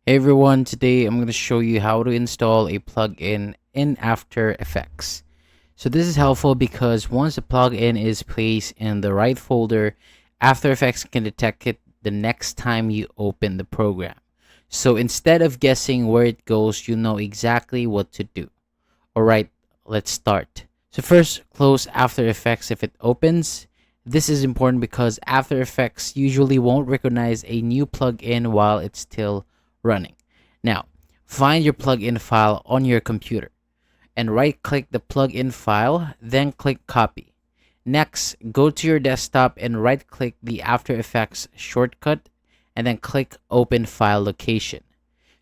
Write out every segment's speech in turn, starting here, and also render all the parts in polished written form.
Hey everyone, today I'm going to show you how to install a plugin in After Effects. So this is helpful because once the plugin is placed in the right folder, After Effects can detect it the next time you open the program. So instead of guessing where it goes, you know exactly what to do. Alright, let's start. So first, close After Effects if it opens. This is important because After Effects usually won't recognize a new plugin while it's still running. Now, find your plugin file on your computer and right-click the plugin file, then click Copy. Next, go to your desktop and right-click the After Effects shortcut and then click Open File Location.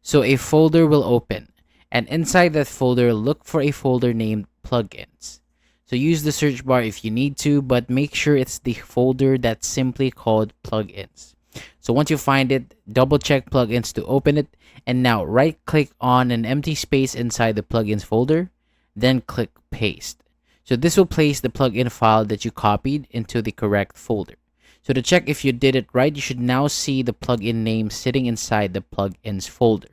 So a folder will open, and inside that folder, look for a folder named Plugins. So use the search bar if you need to, but make sure it's the folder that's simply called Plugins. So once you find it, double check Plugins to open it, and now right click on an empty space inside the Plugins folder, then click Paste. So this will place the plugin file that you copied into the correct folder. So to check if you did it right, you should now see the plugin name sitting inside the Plugins folder.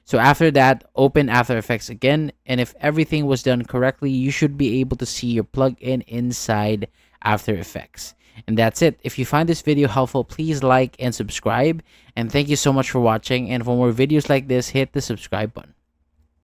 So after that, open After Effects again, and if everything was done correctly, you should be able to see your plugin inside After Effects. And that's it. If you find this video helpful, please like and subscribe. And thank you so much for watching. And for more videos like this, hit the subscribe button.